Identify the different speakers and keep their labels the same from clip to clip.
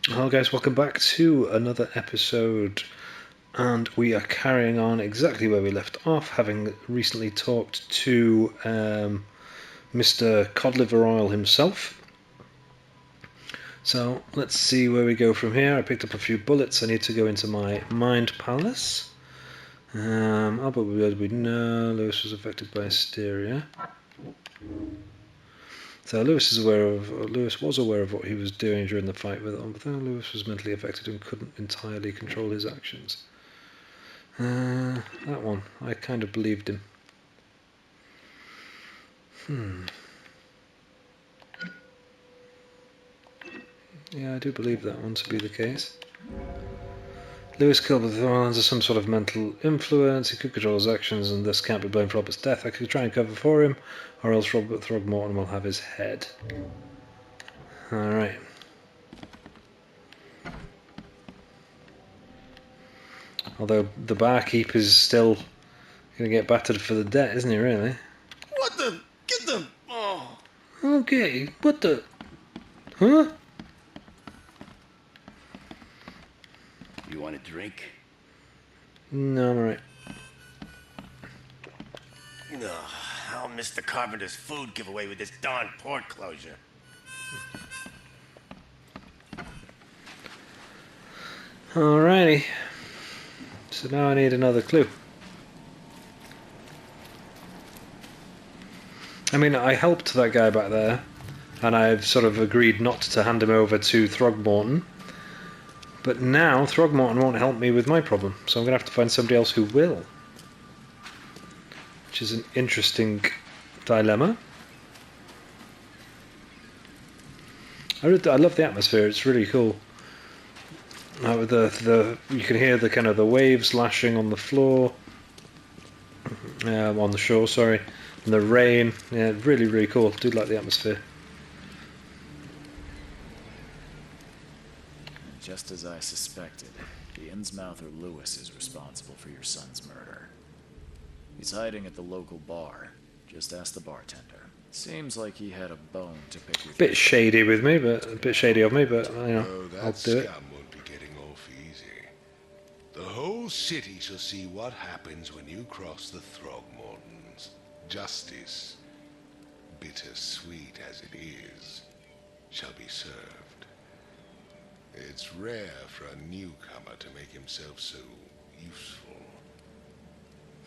Speaker 1: Hello guys, welcome back to another episode, and we are carrying on exactly where we left off, having recently talked to Mr. Codliver Oil himself. So let's see where we go from here. I picked up a few bullets. I need to go into my Mind Palace. Albert, we know Lewis was affected by hysteria. So Lewis was aware of what he was doing during the fight with Albert. Lewis was mentally affected and couldn't entirely control his actions. That one, I kind of believed him. Yeah, I do believe that one to be the case. Lewis killed with under some sort of mental influence. He could control his actions and thus can't be blamed for Robert's death. I could try and cover for him, or else Robert Throgmorton will have his head. Alright. Although the barkeep is still going to get battered for the debt, isn't he, really?
Speaker 2: What the? Get them! Oh.
Speaker 1: Okay, what the? Huh?
Speaker 2: You want a drink?
Speaker 1: No, I'm alright.
Speaker 2: No, I'll miss the carpenter's food giveaway with this darn port closure.
Speaker 1: Alrighty. So now I need another clue. I mean, I helped that guy back there, and I've sort of agreed not to hand him over to Throgmorton. But now Throgmorton won't help me with my problem, so I'm going to have to find somebody else who will. Which is an interesting dilemma. I love the atmosphere, it's really cool. You can hear the kind of the waves lashing on the floor, on the shore, sorry, and the rain. Yeah, really, really cool. I do like the atmosphere.
Speaker 3: Just as I suspected, the Innsmouther Lewis is responsible for your son's murder. He's hiding at the local bar. Just ask the bartender. Seems like he had a bone to pick with
Speaker 1: Bit shady with me, but a bit shady of me, but you know, I'll do it.
Speaker 4: Scum won't be getting off easy. The whole city shall see what happens when you cross the Throgmortons. Justice, bittersweet as it is, shall be served. It's rare for a newcomer to make himself so useful.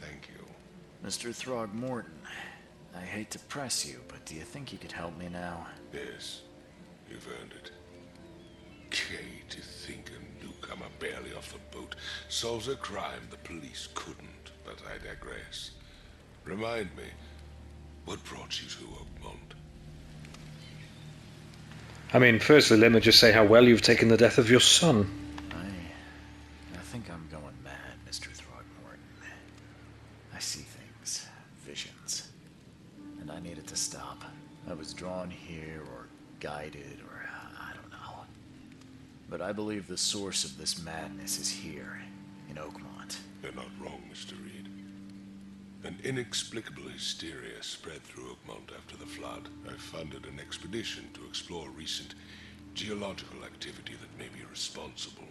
Speaker 4: Thank you.
Speaker 3: Mr. Throgmorton, I hate to press you, but do you think you could help me now?
Speaker 4: Yes, you've earned it. Gay to think a newcomer barely off the boat solves a crime the police couldn't, but I digress. Remind me, what brought you to Oakmont?
Speaker 1: I mean, firstly, let me just say how well you've taken the death of your son.
Speaker 3: I think I'm going mad, Mr. Throgmorton. I see things, visions, and I need it to stop. I was drawn here, or guided, or I don't know. But I believe the source of this madness is here, in Oakmont.
Speaker 4: You're not wrong, Mr. Reed. An inexplicable hysteria spread through Oakmont after the flood. I funded an expedition to explore recent geological activity that may be responsible.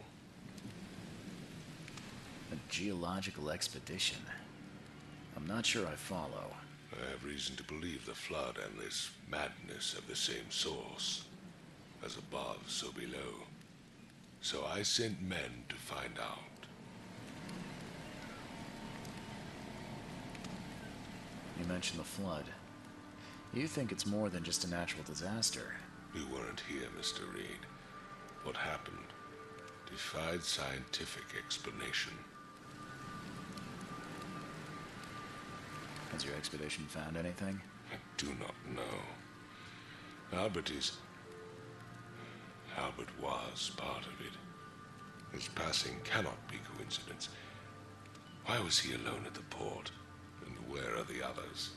Speaker 3: A geological expedition? I'm not sure I follow.
Speaker 4: I have reason to believe the flood and this madness have the same source. As above, so below. So I sent men to find out.
Speaker 3: You mentioned the flood. You think it's more than just a natural disaster.
Speaker 4: You weren't here, Mr. Reed. What happened defied scientific explanation.
Speaker 3: Has your expedition found anything?
Speaker 4: I do not know. Albert was part of it. His passing cannot be coincidence. Why was he alone at the port? And where are the others?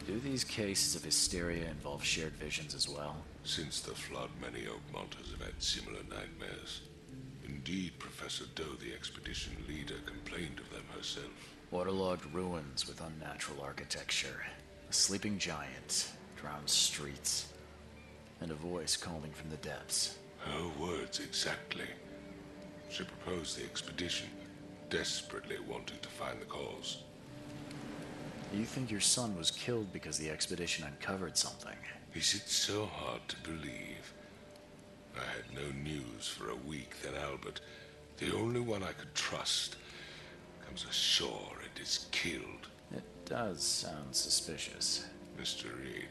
Speaker 3: Do these cases of hysteria involve shared visions as well?
Speaker 4: Since the flood, many Oakmonters have had similar nightmares. Indeed, Professor Doe, the expedition leader, complained of them herself.
Speaker 3: Waterlogged ruins with unnatural architecture. A sleeping giant. Drowned streets. and a voice calling from the depths.
Speaker 4: Her words exactly. She proposed the expedition, desperately wanting to find the cause.
Speaker 3: You think your son was killed because the expedition uncovered something?
Speaker 4: Is it so hard to believe? I had no news for a week, then Albert, the only one I could trust, comes ashore and is killed.
Speaker 3: It does sound suspicious.
Speaker 4: Mr. Reed,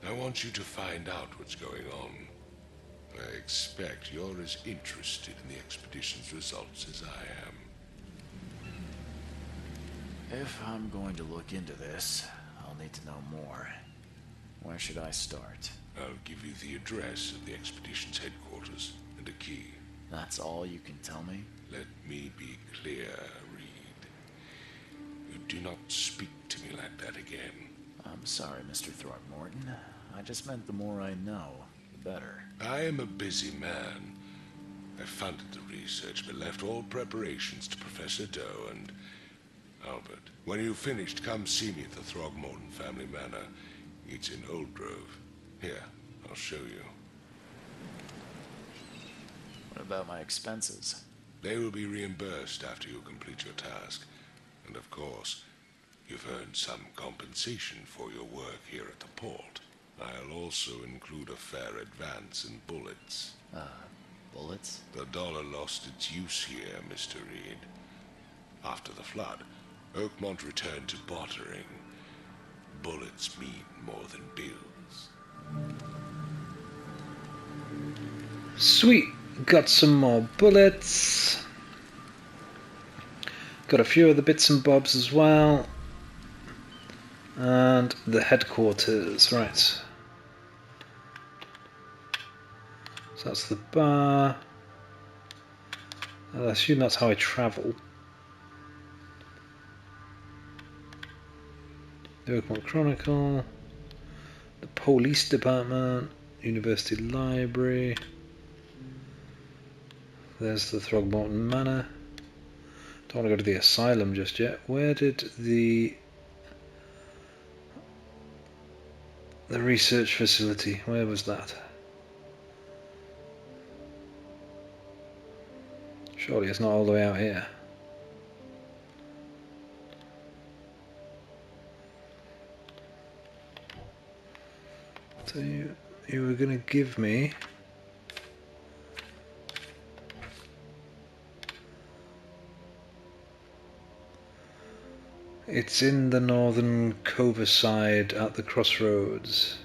Speaker 4: I want you to find out what's going on. I expect you're as interested in the expedition's results as I am.
Speaker 3: If I'm going to look into this, I'll need to know more. Where should I start?
Speaker 4: I'll give you the address of the expedition's headquarters and a key.
Speaker 3: That's all you can tell me?
Speaker 4: Let me be clear, Reed. You do not speak to me like that again.
Speaker 3: I'm sorry, Mr. Throckmorton. I just meant the more I know, the better.
Speaker 4: I am a busy man. I funded the research, but left all preparations to Professor Doe and Albert. When you've finished, come see me at the Throgmorton family manor. It's in Old Grove. Here, I'll show you.
Speaker 3: What about my expenses?
Speaker 4: They will be reimbursed after you complete your task. And of course, you've earned some compensation for your work here at the port. I'll also include a fair advance in bullets.
Speaker 3: Bullets?
Speaker 4: The dollar lost its use here, Mr. Reed. After the flood, Oakmont returned to bartering. Bullets mean more than bills.
Speaker 1: Sweet, got some more bullets. Got a few other bits and bobs as well. And the headquarters, right. So that's the bar. I assume that's how I travel. The Oakmont Chronicle. The police department. University library. There's the Throgmorton Manor. Don't want to go to the asylum just yet. Where did the research facility, where was that? Surely it's not all the way out here. So you were going to give me it's in the northern Coverside at the crossroads.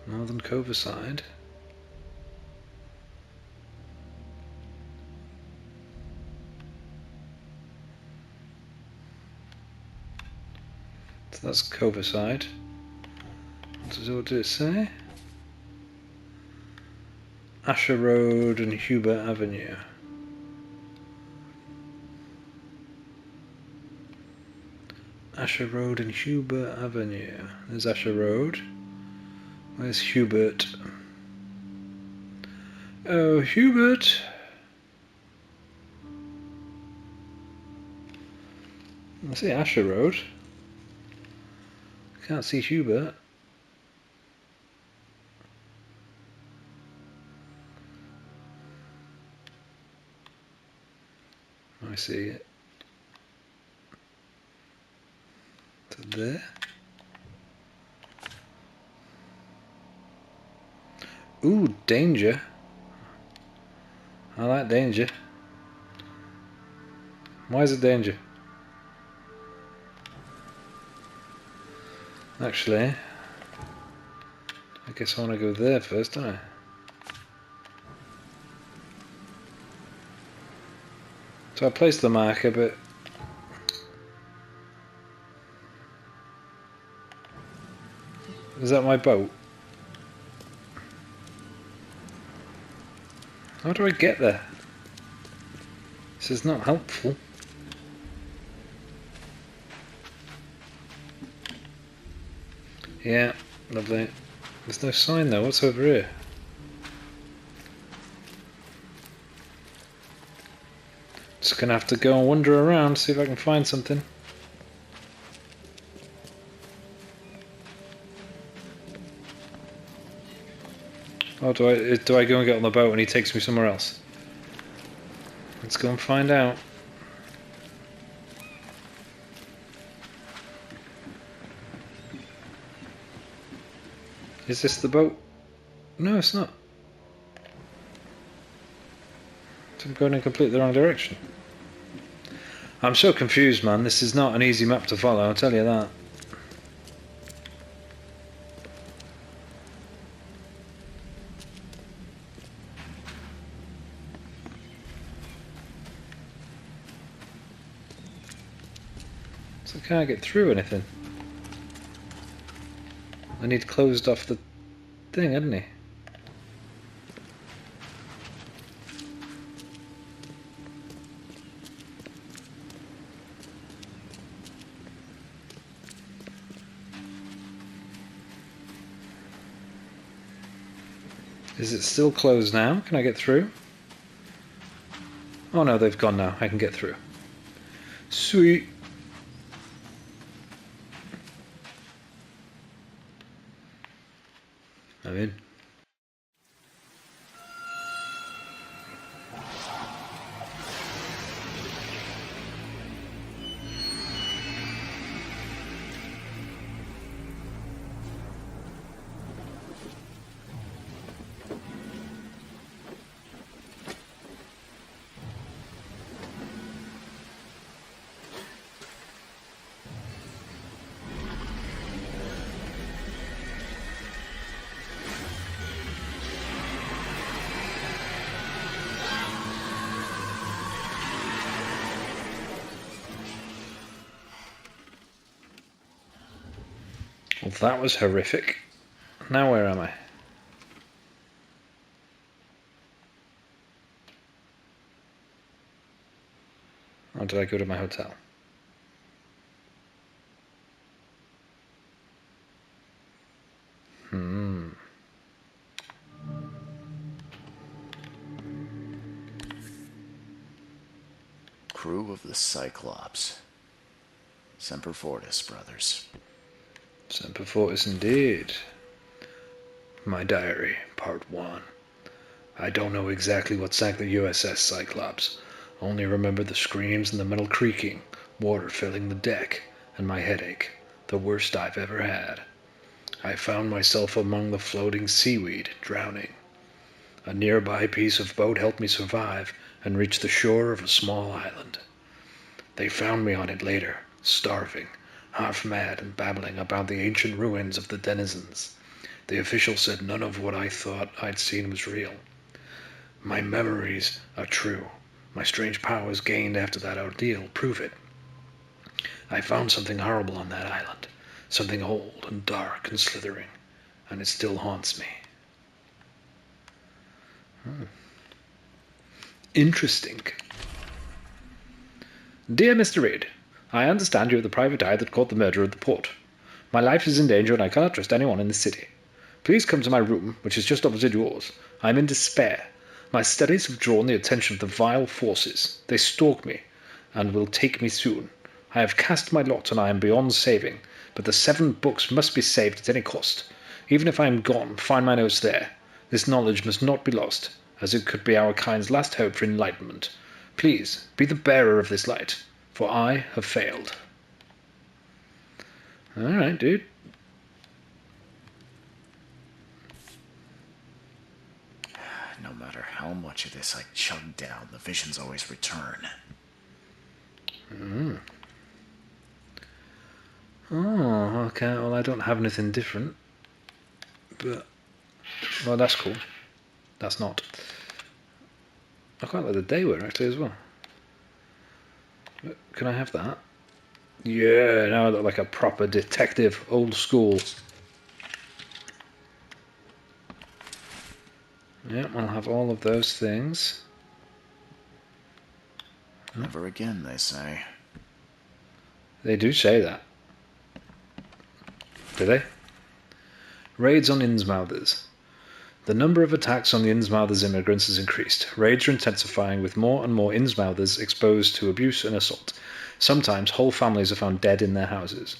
Speaker 1: Northern Coverside? So that's Coverside. What did it say? Asher Road and Hubert Avenue. Asher Road and Hubert Avenue. There's Asher Road. Where's Hubert? Oh, Hubert! I see Asher Road. Can't see Hubert. I see it. To there. Ooh, danger. I like danger. Why is it danger? Actually, I guess I want to go there first, don't I? So I placed the marker, but is that my boat? How do I get there? This is not helpful. Yeah, lovely. There's no sign though. What's over here? Just gonna have to go and wander around, see if I can find something. Or do I go and get on the boat and he takes me somewhere else? Let's go and find out. Is this the boat? No, it's not. I'm going in completely the wrong direction. I'm so confused, man. This is not an easy map to follow, I'll tell you that. So I can't get through anything. And he'd closed off the thing, hadn't he? Is it still closed now? Can I get through? Oh no, they've gone now. I can get through. Sweet. I'm in. Well, that was horrific. Now where am I? Or did I go to my hotel?
Speaker 3: Crew of the Cyclops. Semper Fortis, brothers.
Speaker 1: Semper Fortis indeed. My diary, part 1. I don't know exactly what sank the USS Cyclops. Only remember the screams and the metal creaking, water filling the deck, and my headache, the worst I've ever had. I found myself among the floating seaweed, drowning. A nearby piece of boat helped me survive and reach the shore of a small island. They found me on it later, starving, half mad and babbling about the ancient ruins of the denizens. The official said none of what I thought I'd seen was real. My memories are true. My strange powers gained after that ordeal prove it. I found something horrible on that island, something old and dark and slithering, and it still haunts me. Interesting. Dear Mr. Reed, I understand you are the private eye that caught the murder at the port. My life is in danger and I cannot trust anyone in this city. Please come to my room, which is just opposite yours. I am in despair. My studies have drawn the attention of the vile forces. They stalk me, and will take me soon. I have cast my lot, and I am beyond saving, but the 7 books must be saved at any cost. Even if I am gone, find my notes there. This knowledge must not be lost, as it could be our kind's last hope for enlightenment. Please, be the bearer of this light, for I have failed. Alright, dude.
Speaker 3: No matter how much of this I chug down, the visions always return.
Speaker 1: Oh, okay. Well, I don't have anything different. But, well, that's cool. That's not. I quite like the Dayware, actually, as well. But can I have that? Yeah, now I look like a proper detective, old school. Yeah, I'll have all of those things.
Speaker 3: Never again, they say.
Speaker 1: They do say that. Do they? Raids on Innsmouthers. The number of attacks on the Innsmouthers immigrants has increased. Raids are intensifying with more and more Innsmouthers exposed to abuse and assault. Sometimes whole families are found dead in their houses.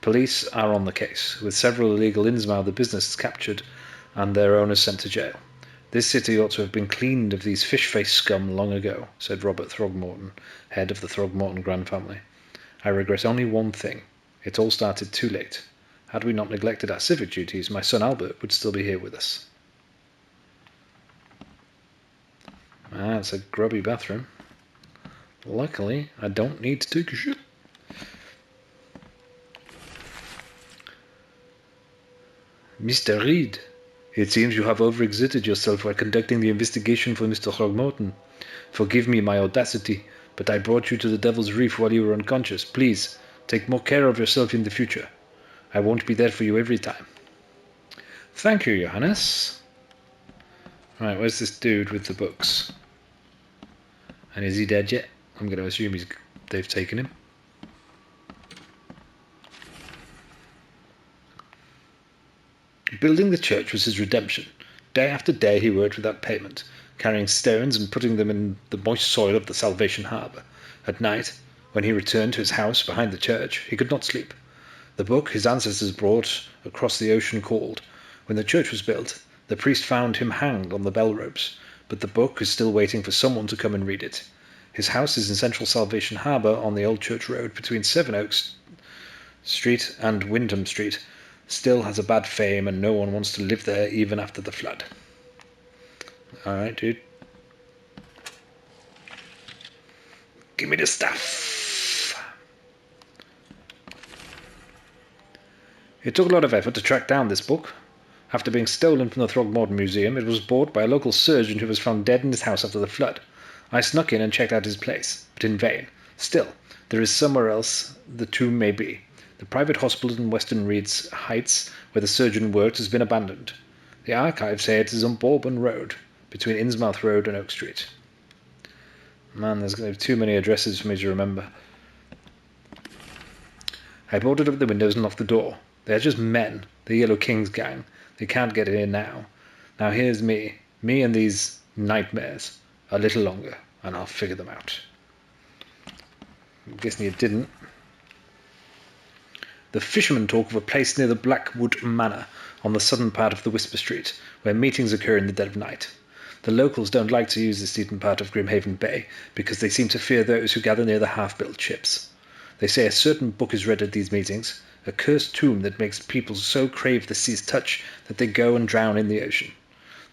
Speaker 1: Police are on the case, with several illegal Innsmouther businesses captured and their owners sent to jail. This city ought to have been cleaned of these fish-faced scum long ago, said Robert Throgmorton, head of the Throgmorton Grand family. I regret only one thing. It all started too late. Had we not neglected our civic duties, my son Albert would still be here with us. Ah, it's a grubby bathroom. Luckily, I don't need to take a shit. Mr. Reed, it seems you have overexerted yourself while conducting the investigation for Mr. Throgmorton. Forgive me my audacity, but I brought you to the Devil's Reef while you were unconscious. Please, take more care of yourself in the future. I won't be there for you every time. Thank you, Johannes. Right, where's this dude with the books? And is he dead yet? I'm going to assume they've taken him. Building the church was his redemption. Day after day he worked without payment, carrying stones and putting them in the moist soil of the Salvation Harbour. At night, when he returned to his house behind the church, he could not sleep. The book his ancestors brought across the ocean called. When the church was built, the priest found him hanged on the bell ropes, but the book is still waiting for someone to come and read it. His house is in central Salvation Harbour on the Old Church Road between Sevenoaks Street and Wyndham Street. Still has a bad fame and no one wants to live there even after the flood. Alright, dude. Give me the stuff. It took a lot of effort to track down this book. After being stolen from the Throgmorton Museum, it was bought by a local surgeon who was found dead in his house after the flood. I snuck in and checked out his place, but in vain. Still, there is somewhere else the tomb may be. The private hospital in Western Reeds Heights, where the surgeon worked, has been abandoned. The archives say it is on Bourbon Road, between Innsmouth Road and Oak Street. Man, there's going to be too many addresses for me to remember. I boarded up the windows and locked the door. They are just men, the Yellow Kings gang. They can't get in now. Now here's me and these nightmares. A little longer, and I'll figure them out. I'm guessing you didn't. The fishermen talk of a place near the Blackwood Manor, on the southern part of the Whisper Street, where meetings occur in the dead of night. The locals don't like to use this eastern part of Grimhaven Bay, because they seem to fear those who gather near the half-built ships. They say a certain book is read at these meetings, a cursed tomb that makes people so crave the sea's touch that they go and drown in the ocean.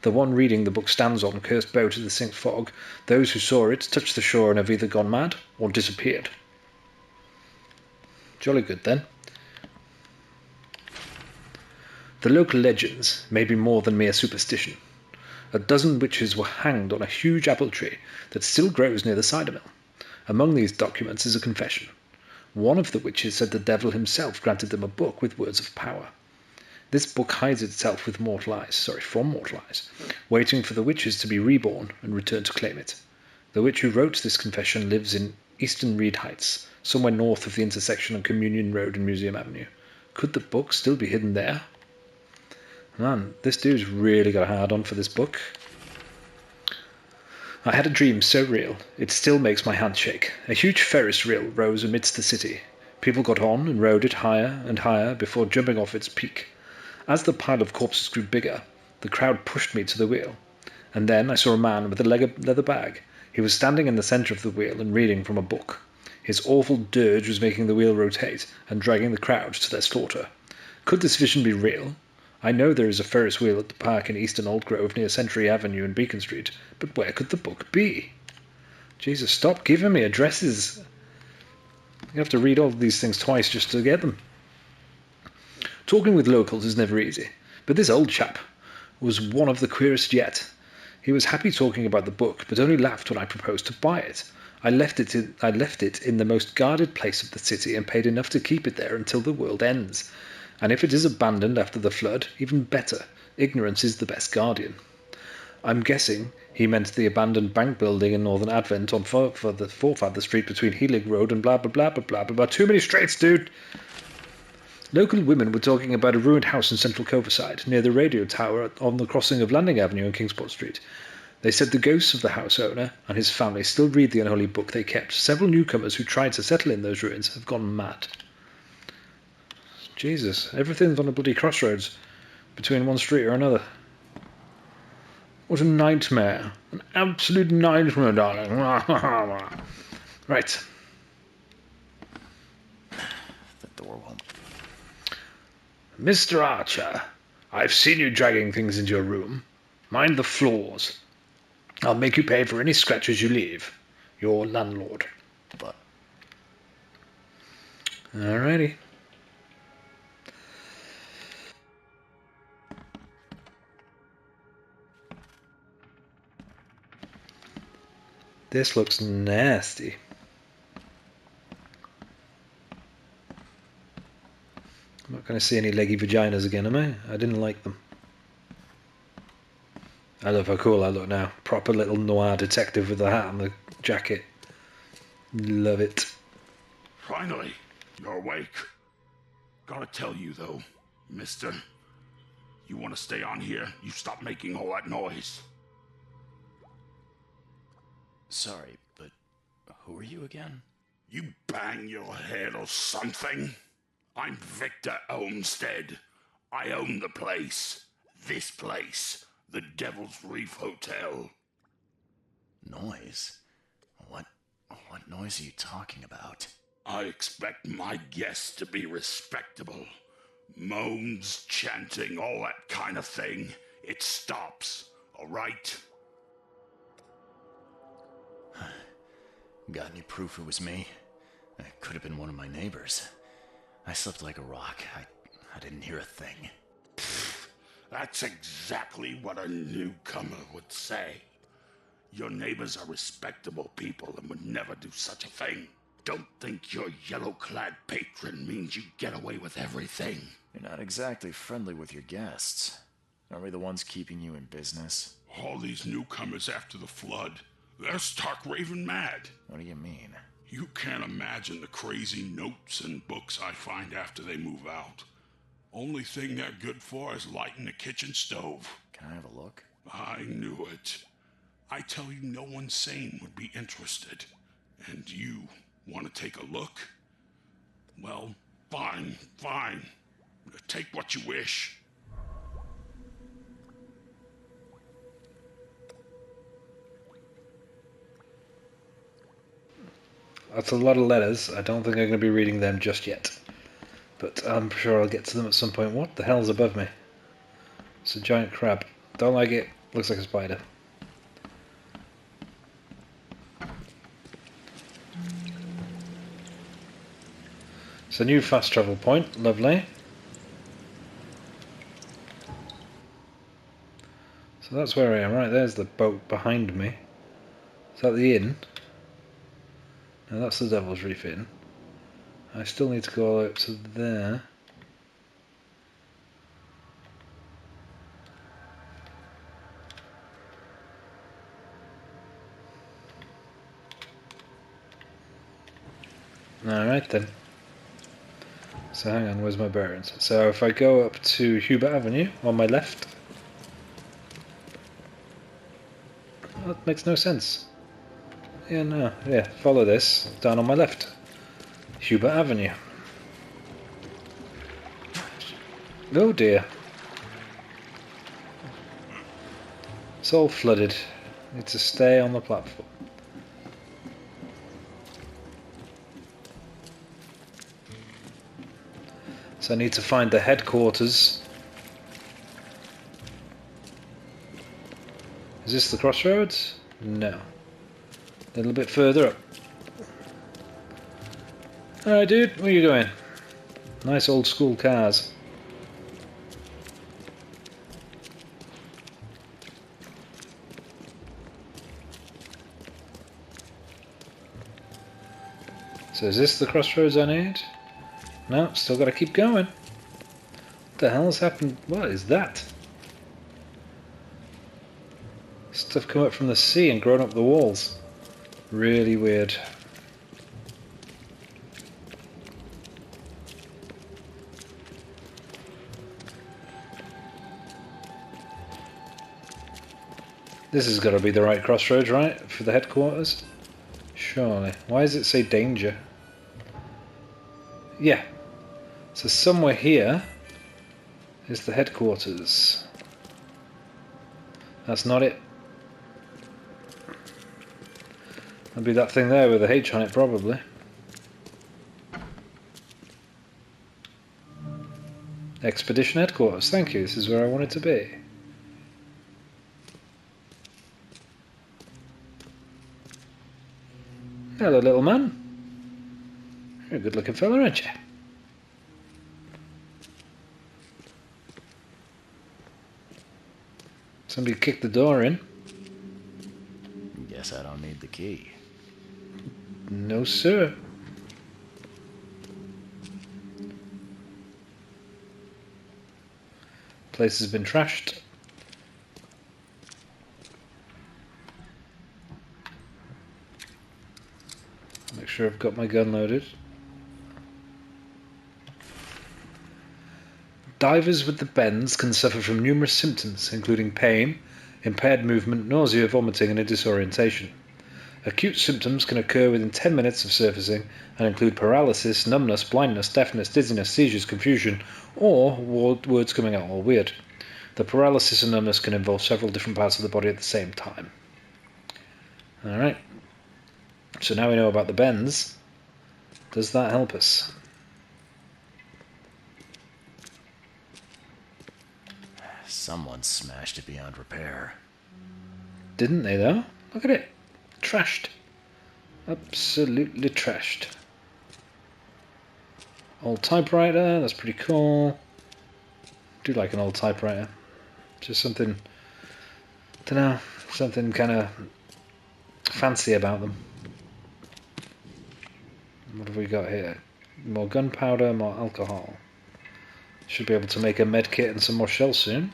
Speaker 1: The one reading the book stands on cursed boat in the Cinque fog. Those who saw it touched the shore and have either gone mad or disappeared. Jolly good then. The local legends may be more than mere superstition. A dozen witches were hanged on a huge apple tree that still grows near the cider mill. Among these documents is a confession. One of the witches said the devil himself granted them a book with words of power. This book hides itself with from mortal eyes, waiting for the witches to be reborn and return to claim it. The witch who wrote this confession lives in Eastern Reed Heights, somewhere north of the intersection of Communion Road and Museum Avenue. Could the book still be hidden there? Man, this dude's really got a hard-on for this book. I had a dream so real, it still makes my hand shake. A huge Ferris wheel rose amidst the city. People got on and rode it higher and higher before jumping off its peak. As the pile of corpses grew bigger, the crowd pushed me to the wheel. And then I saw a man with a leather bag. He was standing in the centre of the wheel and reading from a book. His awful dirge was making the wheel rotate and dragging the crowd to their slaughter. Could this vision be real? I know there is a Ferris wheel at the park in Eastern Old Grove near Century Avenue and Beacon Street, but where could the book be? Jesus, stop giving me addresses. You have to read all of these things twice just to get them. Talking with locals is never easy, but this old chap was one of the queerest yet. He was happy talking about the book, but only laughed when I proposed to buy it. I left it in the most guarded place of the city and paid enough to keep it there until the world ends. And if it is abandoned after the flood, even better. Ignorance is the best guardian. I'm guessing he meant the abandoned bank building in Northern Advent on for the Forefather Street between Helig Road and blah blah blah blah blah blah. Too many straights, dude! Local women were talking about a ruined house in Central Coverside, near the radio tower on the crossing of Landing Avenue and Kingsport Street. They said the ghosts of the house owner and his family still read the unholy book they kept. Several newcomers who tried to settle in those ruins have gone mad. Jesus, everything's on a bloody crossroads between one street or another. What a nightmare. An absolute nightmare, darling. Right.
Speaker 3: The door won't.
Speaker 1: Mr. Archer, I've seen you dragging things into your room. Mind the floors. I'll make you pay for any scratches you leave. Your landlord.
Speaker 3: But
Speaker 1: Alrighty. This looks nasty. I'm not going to see any leggy vaginas again, am I? I didn't like them. I love how cool I look now. Proper little noir detective with the hat and the jacket. Love it.
Speaker 5: Finally, you're awake. Gotta tell you though, mister, you want to stay on here, you stop making all that noise.
Speaker 3: sorry, but who are you again?
Speaker 5: You bang your head or something? I'm Victor Olmsted. I own the place. This place. The Devil's Reef Hotel.
Speaker 3: Noise? What noise are you talking about?
Speaker 5: I expect my guests to be respectable. Moans, chanting, all that kind of thing. It stops, all right?
Speaker 3: Got any proof it was me? It could have been one of my neighbors. I slept like a rock. I didn't hear a thing.
Speaker 5: That's exactly what a newcomer would say. Your neighbors are respectable people and would never do such a thing. Don't think your yellow-clad patron means you get away with everything.
Speaker 3: You're not exactly friendly with your guests. Are we the ones keeping you in business?
Speaker 5: All these newcomers after the flood, they're stark raving mad.
Speaker 3: What do you mean?
Speaker 5: You can't imagine the crazy notes and books I find after they move out. Only thing they're good for is lighting the kitchen stove.
Speaker 3: Can I have a look?
Speaker 5: I knew it. I tell you, no one sane would be interested. And you want to take a look? Well, fine. Take what you wish.
Speaker 1: That's a lot of letters. I don't think I'm going to be reading them just yet. But I'm sure I'll get to them at some point. What the hell's above me? It's a giant crab. Don't like it. Looks like a spider. It's a new fast travel point. Lovely. So that's where I am. Right, there's the boat behind me. Is that the inn? No, that's the Devil's Reef Inn. I still need to go out to there. Alright then. So hang on, where's my bearings? So if I go up to Hubert Avenue on my left. That makes no sense. Yeah, follow this, down on my left. Hubert Avenue. Oh dear. It's all flooded. Need to stay on the platform. So I need to find the headquarters. Is this the crossroads? No. A little bit further up. Alright dude, where are you going? Nice old school cars. So is this the crossroads I need? No, still gotta keep going. What the hell's happened? What is that? Stuff come up from the sea and grown up the walls. Really weird. This has got to be the right crossroads, right? For the headquarters? Surely. Why does it say danger? Yeah. So somewhere here is the headquarters. That's not it. That'll be that thing there with a H on it, probably. Expedition Headquarters, thank you, this is where I want it to be. Hello, little man. You're a good looking fella, aren't you? Somebody kicked the door in.
Speaker 3: Guess I don't need the key.
Speaker 1: No, sir. Place has been trashed. Make sure I've got my gun loaded. Divers with the bends can suffer from numerous symptoms, including pain, impaired movement, nausea, vomiting, and a disorientation. Acute symptoms can occur within 10 minutes of surfacing and include paralysis, numbness, blindness, deafness, dizziness, seizures, confusion, or words coming out all weird. The paralysis and numbness can involve several different parts of the body at the same time. Alright. So now we know about the bends. Does that help us?
Speaker 3: Someone smashed it beyond repair.
Speaker 1: Didn't they though? Look at it. Trashed. Absolutely trashed. Old typewriter, that's pretty cool. Do like an old typewriter. Just something, dunno, something kind of fancy about them. What have we got here? More gunpowder, more alcohol. Should be able to make a med kit and some more shells soon.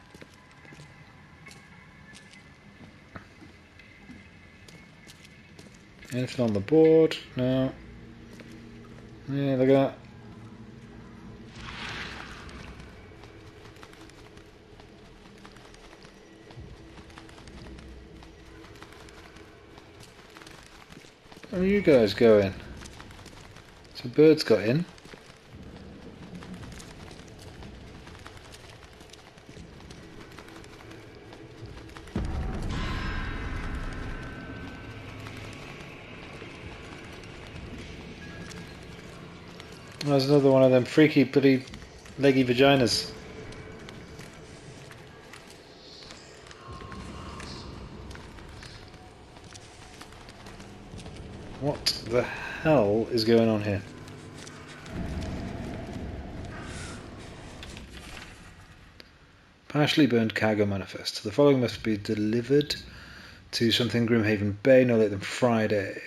Speaker 1: Anything on the board? No. Yeah, look at that. Where are you guys going? So birds got in. There's another one of them freaky, bloody, leggy vaginas. What the hell is going on here? Partially burned cargo manifest. The following must be delivered to something Grimhaven Bay no later than Friday.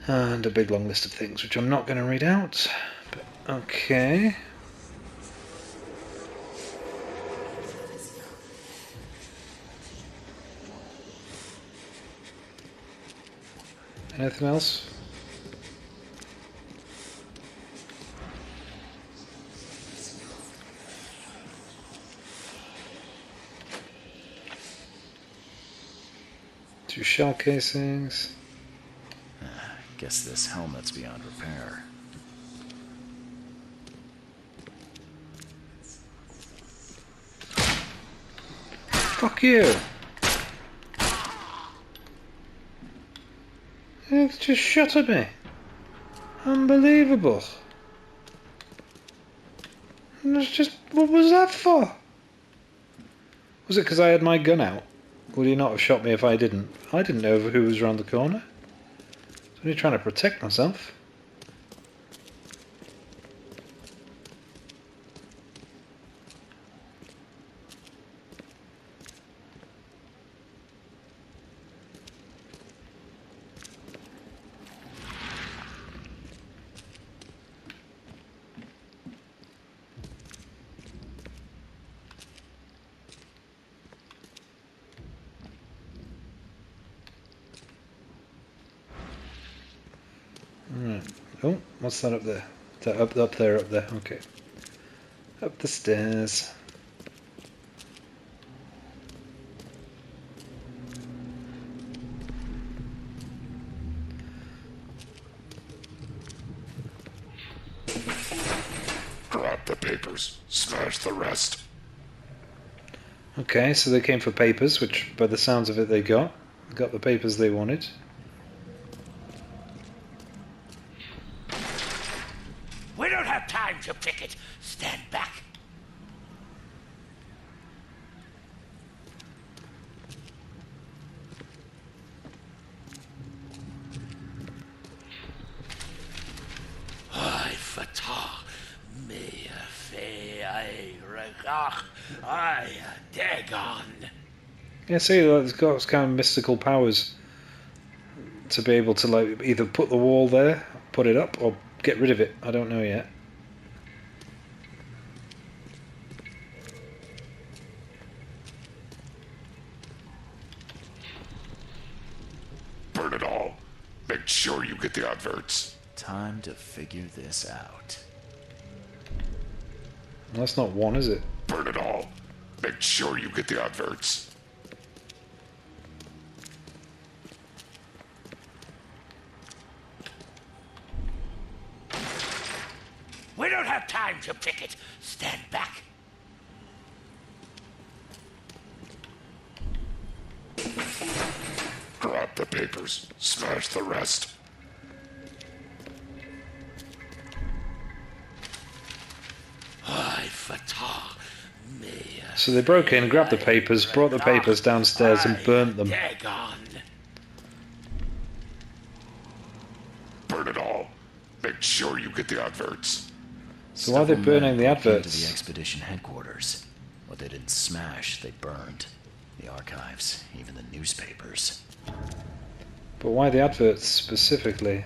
Speaker 1: And a big long list of things, which I'm not going to read out. But okay. Anything else? Two shell casings.
Speaker 3: Guess this helmet's beyond repair.
Speaker 1: Fuck you! It just shot at me. Unbelievable. And it's just, what was that for? Was it because I had my gun out? Would he not have shot me if I didn't? I didn't know who was around the corner. I was only trying to protect myself. Right. Oh, what's that up there? Is that up there, okay. Up the stairs.
Speaker 5: Grab the papers, smash the rest.
Speaker 1: Okay, so they came for papers, which by the sounds of it they got. Got the papers they wanted.
Speaker 2: We don't have time to picket. Stand back. I fatah me fe I regach I dagon.
Speaker 1: Yeah, see, it's got kind of mystical powers to be able to like either put the wall there, put it up, or get rid of it. I don't know yet.
Speaker 5: Burn it all. Make sure you get the adverts.
Speaker 3: Time to figure this out.
Speaker 1: Well, that's not one, is it?
Speaker 5: Burn it all. Make sure you get the adverts.
Speaker 2: We don't have time to picket. Stand back.
Speaker 5: Grab the papers. Smash the rest.
Speaker 2: I fatah me.
Speaker 1: So they broke in, grabbed the papers, brought the papers downstairs and burnt them.
Speaker 2: Dagon.
Speaker 5: Burn it all. Make sure you get the adverts.
Speaker 1: So why are they burning the
Speaker 3: Into the
Speaker 1: adverts?
Speaker 3: expedition headquarters. What they didn't smash, they burned. The archives, even the newspapers.
Speaker 1: But why the adverts specifically?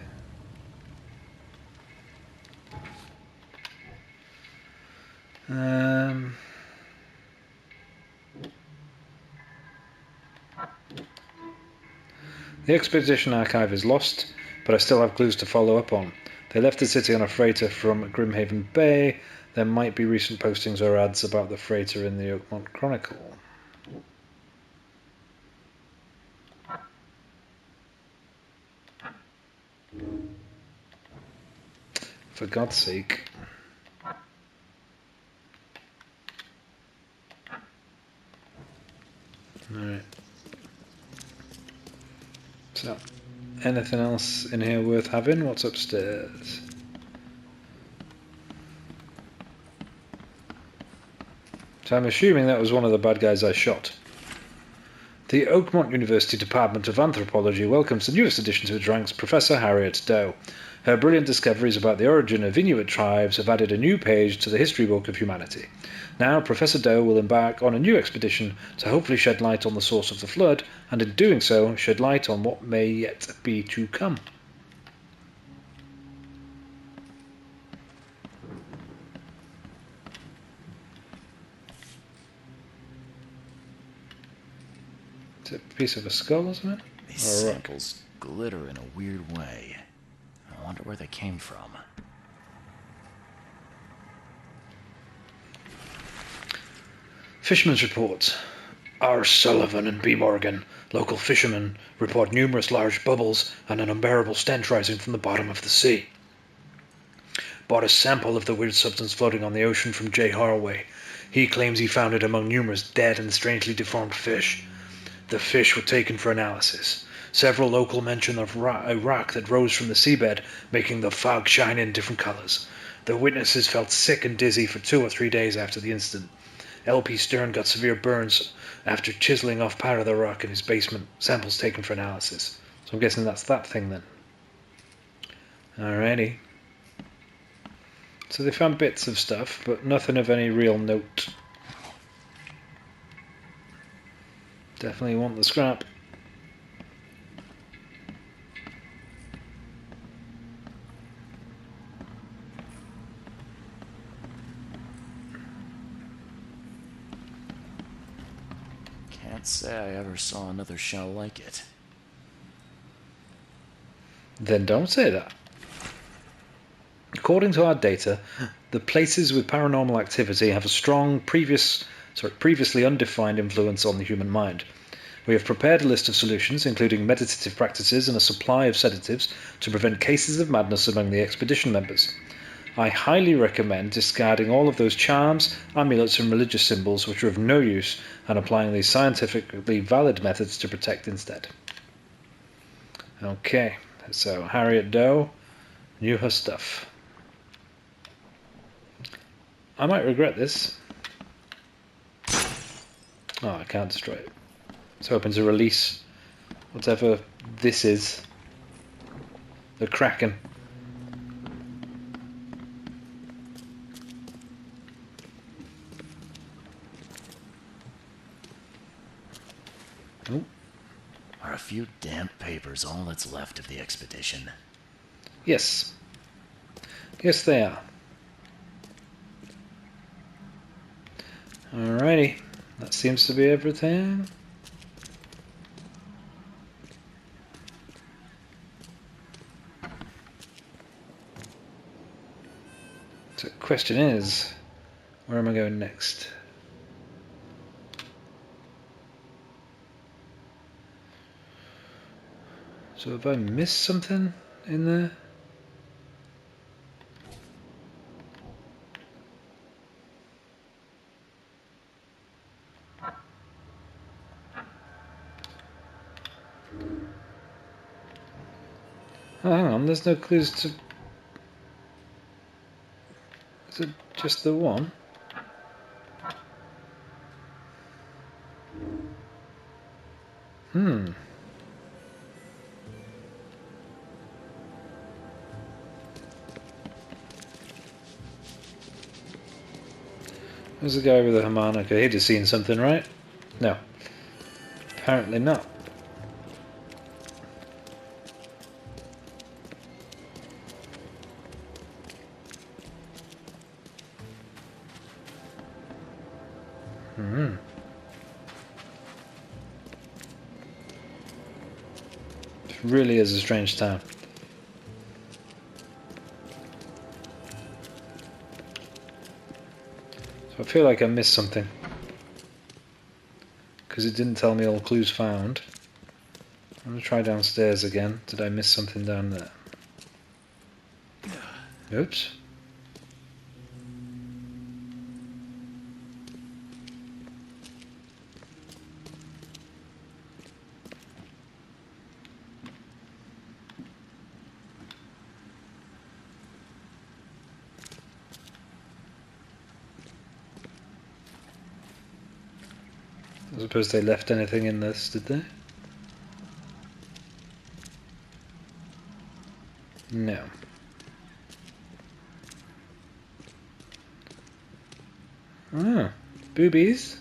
Speaker 1: The expedition archive is lost, but I still have clues to follow up on. They left the city on a freighter from Grimhaven Bay. There might be recent postings or ads about the freighter in the Oakmont Chronicle. For God's sake. Alright. So, anything else in here worth having? What's upstairs? So I'm assuming that was one of the bad guys I shot. The Oakmont University Department of Anthropology welcomes the newest addition to its ranks, Professor Harriet Doe. Her brilliant discoveries about the origin of Inuit tribes have added a new page to the history book of humanity. Now, Professor Doe will embark on a new expedition to hopefully shed light on the source of the flood, and in doing so, shed light on what may yet be to come. Is it a piece of a skull or something?
Speaker 3: These
Speaker 1: Or a rock?
Speaker 3: samples glitter in a weird way. I wonder where they came from.
Speaker 1: Fisherman's report. R. Sullivan and B. Morgan, local fishermen, report numerous large bubbles and an unbearable stench rising from the bottom of the sea. Bought a sample of the weird substance floating on the ocean from J. Harway. He claims he found it among numerous dead and strangely deformed fish. The fish were taken for analysis. Several local mention of a rock that rose from the seabed, making the fog shine in different colours. The witnesses felt sick and dizzy for 2 or 3 days after the incident. L.P. Stern got severe burns after chiseling off part of the rock in his basement. Samples taken for analysis. So I'm guessing that's that thing then. Alrighty. So they found bits of stuff, but nothing of any real note. Definitely want the scrap.
Speaker 3: Can't say I ever saw another show like it.
Speaker 1: Then don't say that. According to our data, the places with paranormal activity have a strong previously undefined influence on the human mind. We have prepared a list of solutions, including meditative practices and a supply of sedatives, to prevent cases of madness among the expedition members. I highly recommend discarding all of those charms, amulets and religious symbols which are of no use and applying these scientifically valid methods to protect instead. Okay, so Harriet Doe knew her stuff. I might regret this. Oh, I can't destroy it. It's hoping to release whatever this is. The Kraken. Oh.
Speaker 3: Are a few damp papers all that's left of the expedition?
Speaker 1: Yes. Yes, they are. Alrighty. That seems to be everything. So the question is, where am I going next? So have I missed something in there? Oh, hang on, there's no clues to... Is it just the one? There's the guy with the harmonica. He'd have seen something, right? No. Apparently not. It really is a strange town. So I feel like I missed something. Because it didn't tell me all clues found. I'm going to try downstairs again. Did I miss something down there? Oops. I suppose they left anything in this, did they? No. Ah, boobies.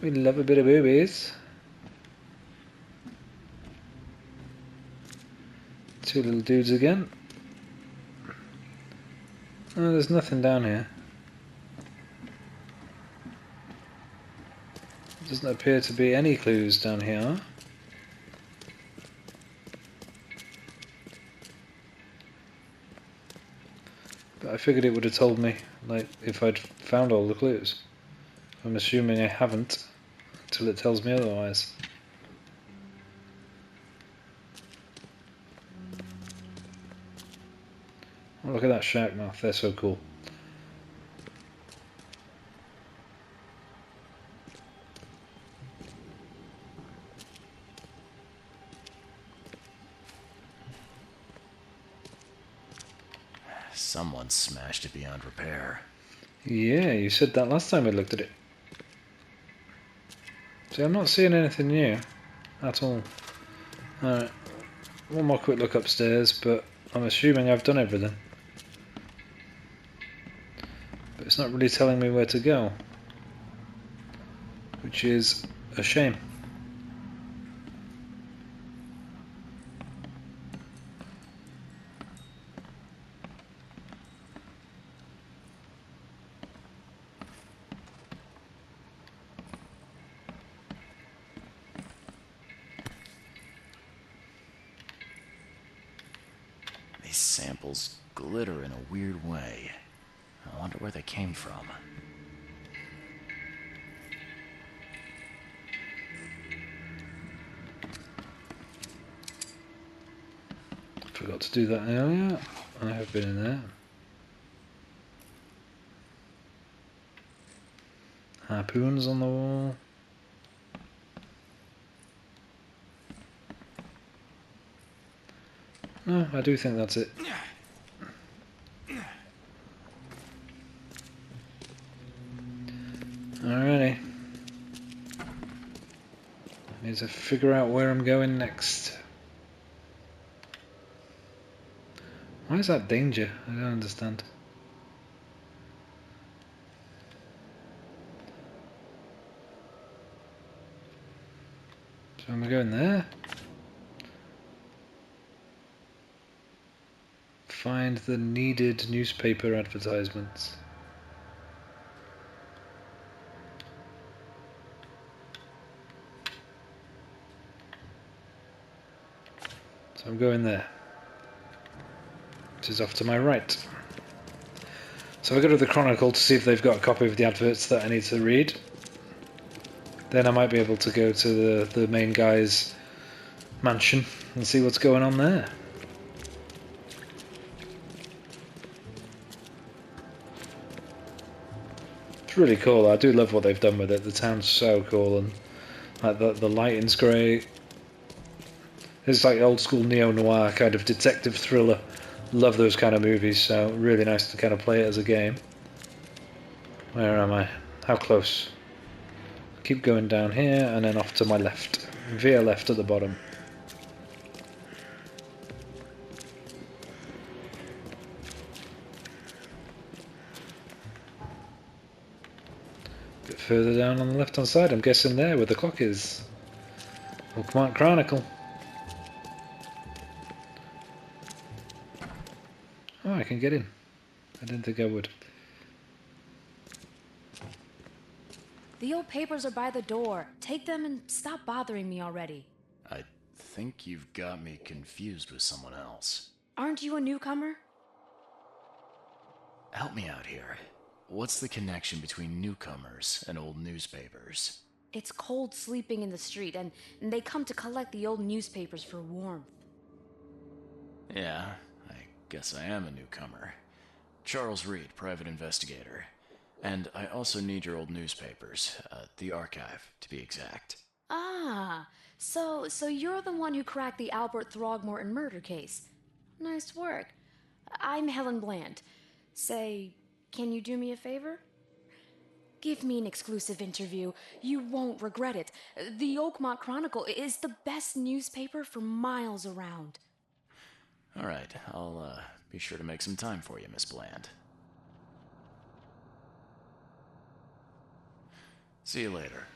Speaker 1: We love a bit of boobies. Two little dudes again. Oh, there's nothing down here. Doesn't appear to be any clues down here. But I figured it would have told me, like, if I'd found all the clues. I'm assuming I haven't, until it tells me otherwise. Oh, look at that shark mouth, they're so cool.
Speaker 3: Someone smashed it beyond repair.
Speaker 1: Yeah, you said that last time we looked at it. See, I'm not seeing anything new at all. Alright, one more quick look upstairs, but I'm assuming I've done everything. But it's not really telling me where to go, which is a shame.
Speaker 3: These samples glitter in a weird way. I wonder where they came from.
Speaker 1: Forgot to do that earlier. I have been in there. Harpoons on the wall. No, I do think that's it. Alrighty. I need to figure out where I'm going next. Why is that danger? I don't understand. So am I going there? Find the needed newspaper advertisements. So I'm going there. Which is off to my right. So I go to the Chronicle to see if they've got a copy of the adverts that I need to read. Then I might be able to go to the main guy's mansion and see what's going on there. It's really cool. I do love what they've done with it. The town's so cool, and like the lighting's great. It's like old school neo-noir kind of detective thriller. Love those kind of movies, so really nice to kind of play it as a game. Where am I? How close? Keep going down here and then off to my left. Veer left at the bottom. A bit further down on the left hand side, I'm guessing there where the clock is. Oakmont Chronicle. Oh, I can get in. I didn't think I would.
Speaker 6: The old papers are by the door. Take them and stop bothering me already.
Speaker 3: I think you've got me confused with someone else.
Speaker 6: Aren't you a newcomer?
Speaker 3: Help me out here. What's the connection between newcomers and old newspapers?
Speaker 6: It's cold sleeping in the street, and they come to collect the old newspapers for warmth.
Speaker 3: Yeah, I guess I am a newcomer. Charles Reed, private investigator. And I also need your old newspapers, the archive, to be exact.
Speaker 6: Ah, so you're the one who cracked the Albert Throgmorton murder case. Nice work. I'm Helen Bland. Say, can you do me a favor? Give me an exclusive interview. You won't regret it. The Oakmont Chronicle is the best newspaper for miles around.
Speaker 3: All right, I'll be sure to make some time for you, Miss Bland. See you later.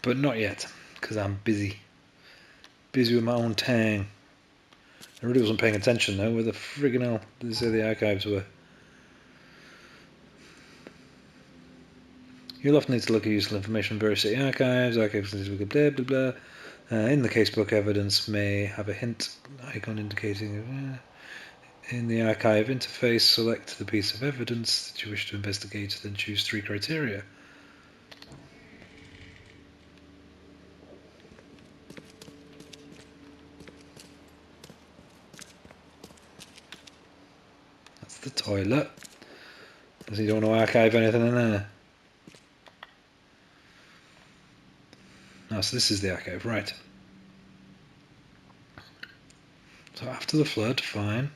Speaker 1: But not yet, because I'm busy. Busy with my own tang. I really wasn't paying attention though. Where the friggin' hell did they say the archives were? You'll often need to look at useful information in various city archives. Archives blah blah blah. In the casebook, evidence may have a hint icon indicating. In the archive interface, select the piece of evidence that you wish to investigate, then choose 3 criteria. That's the toilet. Because you don't want to archive anything in there. No, so this is the archive, right. So after the flood, fine.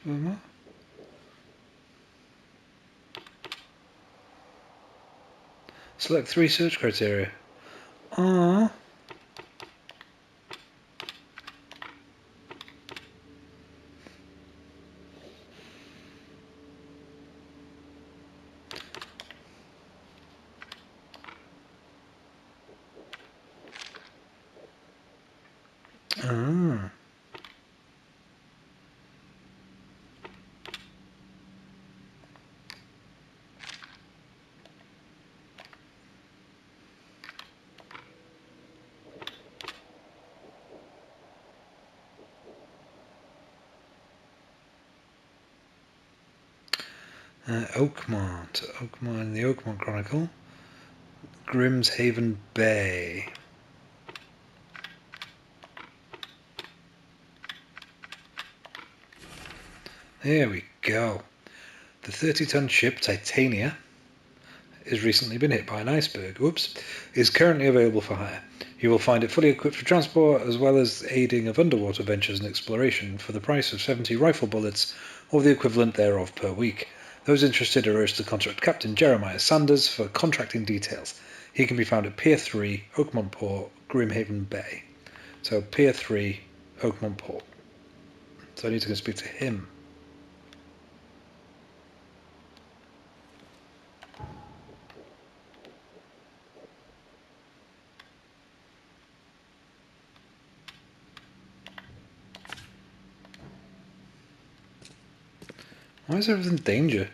Speaker 1: What? Select 3 search criteria. Ah. Oakmont. Oakmont in the Oakmont Chronicle. Grimshaven Bay. There we go. The 30-ton ship Titania has recently been hit by an iceberg. Oops. Is currently available for hire. You will find it fully equipped for transport as well as aiding of underwater ventures and exploration for the price of 70 rifle bullets or the equivalent thereof per week. Those interested are urged to contact Captain Jeremiah Sanders for contracting details. He can be found at Pier 3, Oakmont Port, Grimhaven Bay. So Pier 3, Oakmont Port. So I need to go speak to him. Why is everything danger?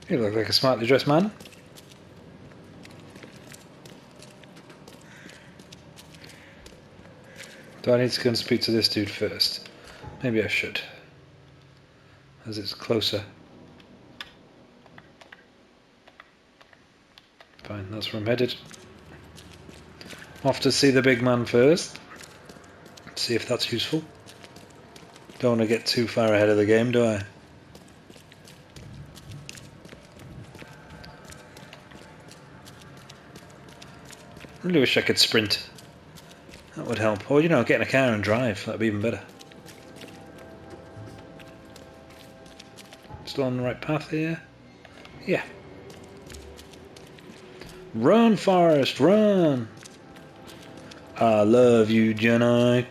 Speaker 1: You look like a smartly dressed man. Do I need to go and speak to this dude first? Maybe I should, as it's closer. Fine, that's where I'm headed. Off to see the big man first. See if that's useful. Don't want to get too far ahead of the game, do I? Really wish I could sprint. That would help. Or, you know, get in a car and drive. That'd be even better. Still on the right path here? Yeah. Run, Forrest, run! I love you, Jedi.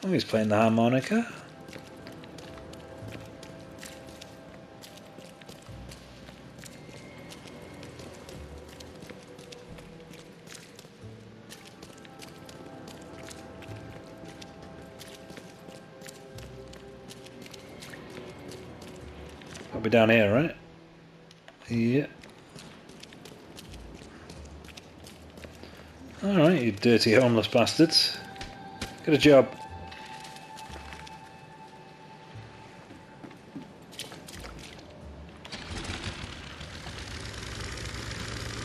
Speaker 1: Oh, he's playing the harmonica. I'll be down here, right? Yeah. Alright, you dirty homeless bastards. Get a job.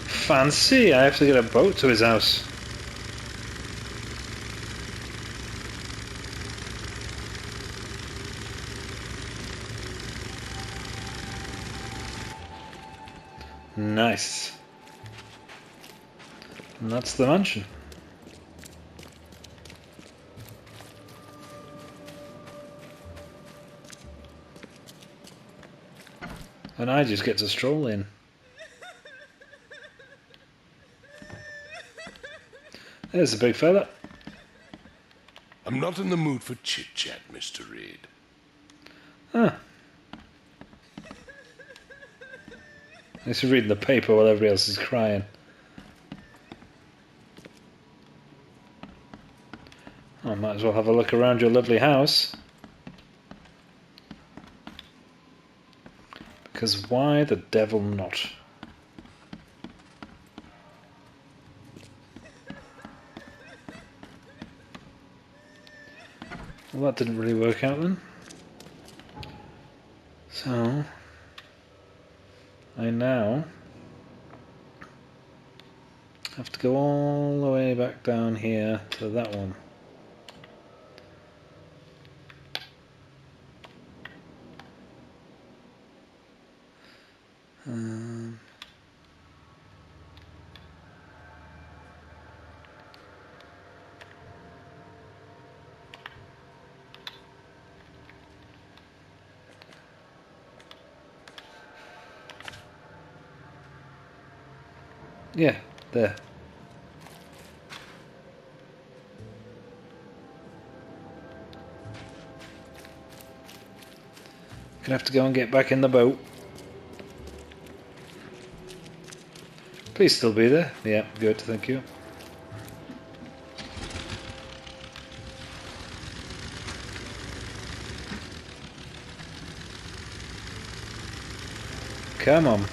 Speaker 1: Fancy, I have to get a boat to his house. Nice. And that's the mansion. And I just get to stroll in. There's a big fella.
Speaker 4: I'm not in the mood for chit-chat, Mr. Reed.
Speaker 1: Huh. He's reading the paper while everybody else is crying. I might as well have a look around your lovely house. Because why the devil not? Well, that didn't really work out then. So I now have to go all the way back down here to that one. Yeah, there. Gonna have to go and get back in the boat. Please still be there. Yeah, good, thank you. Come on.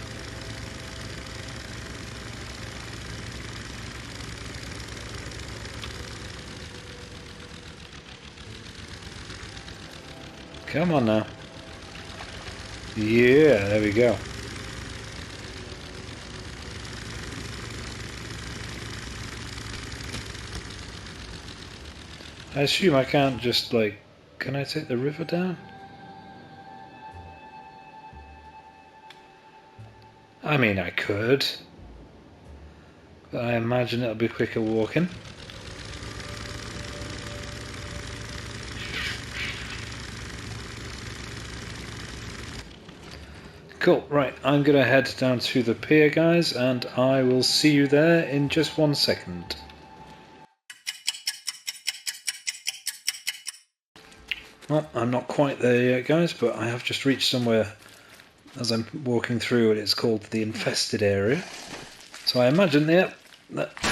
Speaker 1: Come on now. Yeah, there we go. I assume I can't just, like... Can I take the river down? I mean, I could. But I imagine it'll be quicker walking. Cool, right, I'm going to head down to the pier, guys, and I will see you there in just 1 second. Well, I'm not quite there yet, guys, but I have just reached somewhere as I'm walking through, and it's called the infested area. So I imagine, that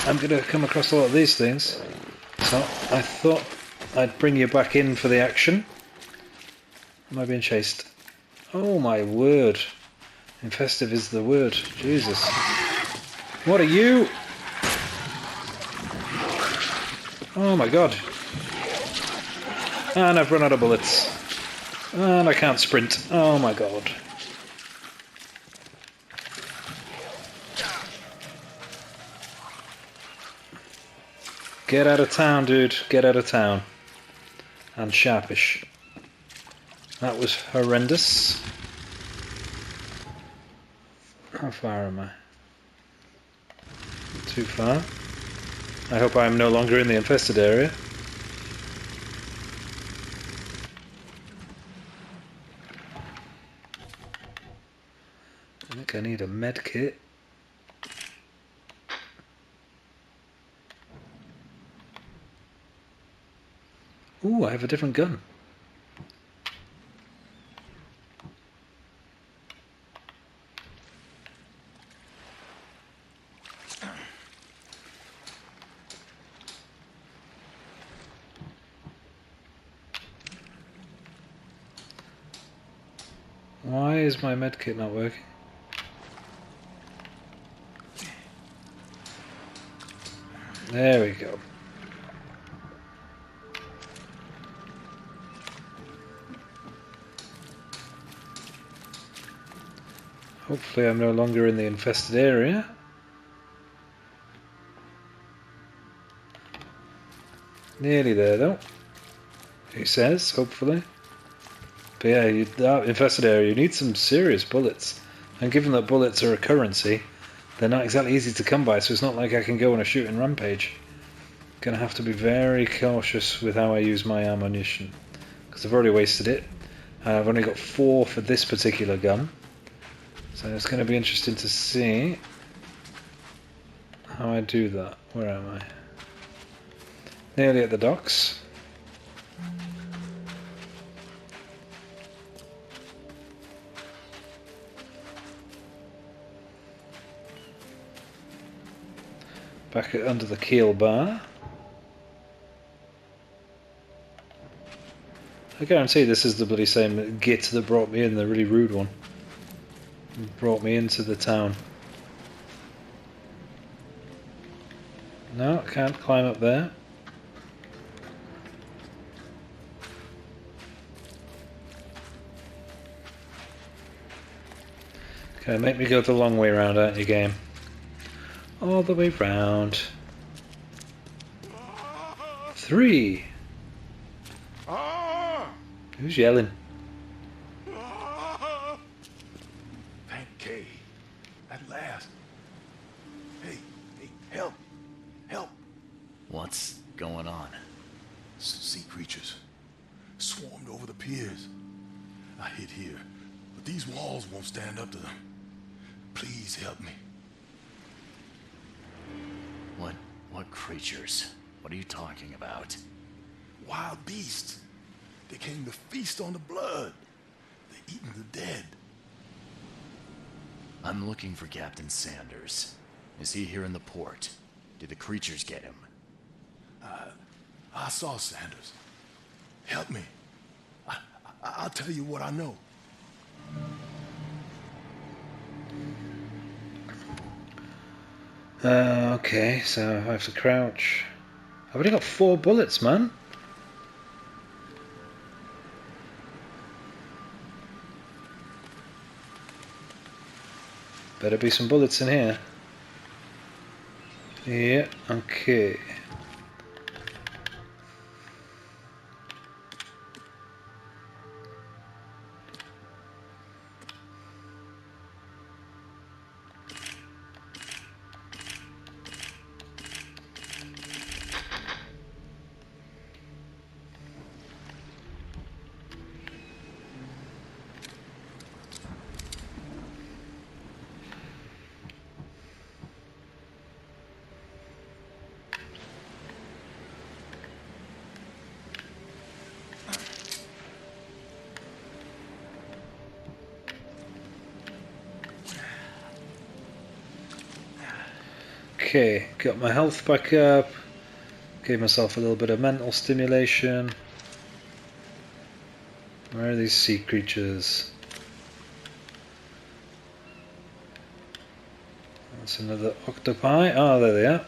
Speaker 1: I'm going to come across a lot of these things. So I thought I'd bring you back in for the action. Am I being chased? Oh my word. Infestive is the word. Jesus. What are you? Oh my god. And I've run out of bullets. And I can't sprint. Oh my god. Get out of town, dude. Get out of town. And sharpish. That was horrendous. How far am I? Too far. I hope I'm no longer in the infested area. I think I need a med kit. Ooh, I have a different gun. Why is my med kit not working? There we go. Hopefully I'm no longer in the infested area. Nearly there though. He says, hopefully. But yeah, that infested area, you need some serious bullets. And given that bullets are a currency, they're not exactly easy to come by, so it's not like I can go on a shooting rampage. Gonna have to be very cautious with how I use my ammunition. Because I've already wasted it. And I've only got 4 for this particular gun. So it's going to be interesting to see how I do that. Where am I? Nearly at the docks. Back under the keel bar. I guarantee this is the bloody same git that brought me in, the really rude one. Brought me into the town. No, I can't climb up there. Okay, make me go the long way round, aren't you, game? All the way round. 3. Who's yelling?
Speaker 5: Thank Kay. At last. Hey, help. Help.
Speaker 3: What's going on?
Speaker 5: Sea creatures. Swarmed over the piers. I hid here, but these walls won't stand up to them. Please help me.
Speaker 3: What creatures? What are you talking about?
Speaker 5: Wild beasts. They came to feast on the blood. They're eating the dead.
Speaker 3: I'm looking for Captain Sanders. Is he here in the port? Did the creatures get him?
Speaker 5: I saw Sanders. Help me. I'll tell you what I know.
Speaker 1: Okay, so I have to crouch. I've only got 4 bullets, man. Better be some bullets in here. Yeah, okay. Okay, got my health back up. Gave myself a little bit of mental stimulation. Where are these sea creatures? That's another octopi. Oh, there they are.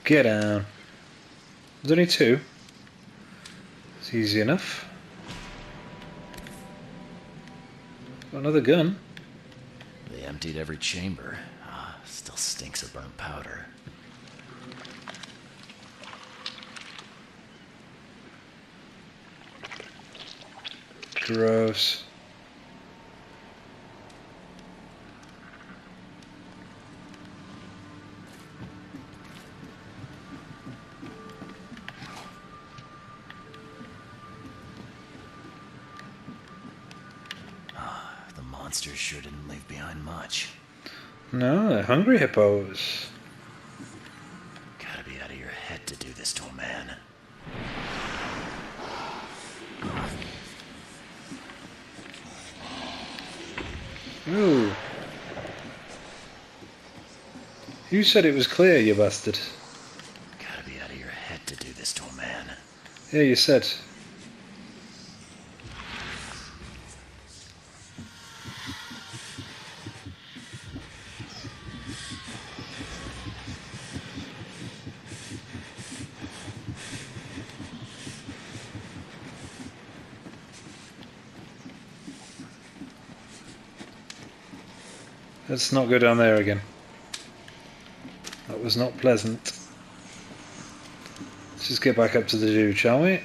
Speaker 1: Get down. There's only two. It's easy enough. Got another gun.
Speaker 3: They emptied every chamber. Still stinks of burnt powder.
Speaker 1: Gross.
Speaker 3: The monsters sure didn't leave behind much.
Speaker 1: No, they're hungry hippos.
Speaker 3: Gotta be out of your head to do this to a man.
Speaker 1: Ooh. You said it was clear, you bastard.
Speaker 3: Gotta be out of your head to do this to a man.
Speaker 1: Yeah, you said. Let's not go down there again. That was not pleasant. Let's just get back up to the dude, shall we?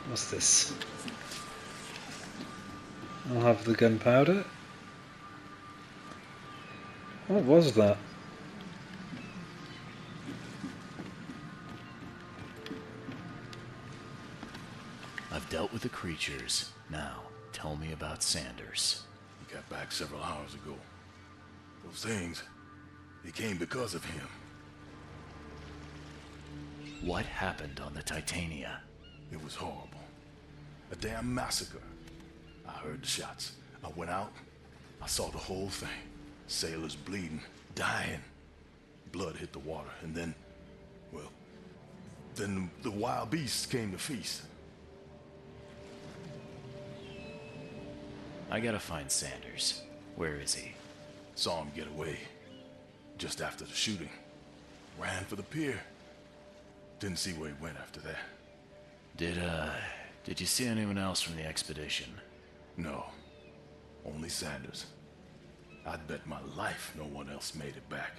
Speaker 1: What's this? I'll have the gunpowder. What was that?
Speaker 3: I've dealt with the creatures. Now, tell me about Sanders.
Speaker 5: He got back several hours ago. Those things, they came because of him.
Speaker 3: What happened on the Titania?
Speaker 5: It was horrible. A damn massacre. I heard the shots. I went out. I saw the whole thing. Sailors bleeding, dying. Blood hit the water, and then, well, then the wild beasts came to feast.
Speaker 3: I gotta find Sanders. Where is he?
Speaker 5: Saw him get away. Just after the shooting. Ran for the pier. Didn't see where he went after that.
Speaker 3: Did you see anyone else from the expedition?
Speaker 5: No. Only Sanders. I'd bet my life no one else made it back.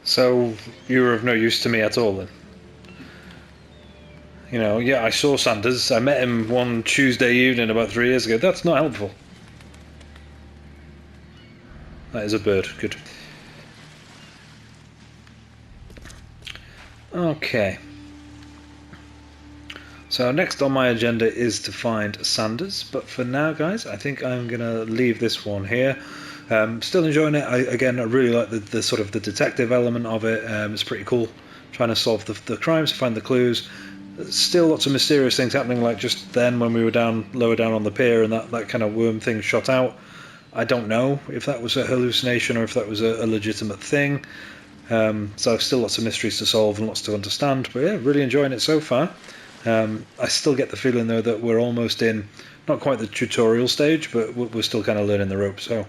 Speaker 1: So, you were of no use to me at all then? You know, yeah, I saw Sanders. I met him one Tuesday evening about 3 years ago. That's not helpful. That is a bird. Good. Okay. So next on my agenda is to find Sanders, but for now, guys, I think I'm gonna leave this one here. Still enjoying it. I really like the sort of the detective element of it. It's pretty cool, trying to solve the crimes, find the clues. Still lots of mysterious things happening, like just then when we were lower down on the pier and that kind of worm thing shot out. I don't know if that was a hallucination or if that was a legitimate thing. So still lots of mysteries to solve and lots to understand. But yeah, really enjoying it so far. I still get the feeling though that we're almost in, not quite the tutorial stage, but we're still kind of learning the ropes. So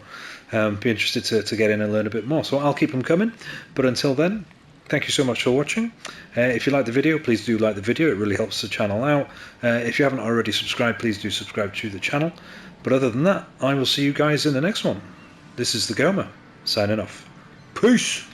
Speaker 1: Be interested to get in and learn a bit more. So I'll keep them coming. But until then, thank you so much for watching. If you like the video, please do like the video. It really helps the channel out. If you haven't already subscribed, please do subscribe to the channel. But other than that, I will see you guys in the next one. This is the Goma, signing off. Peace!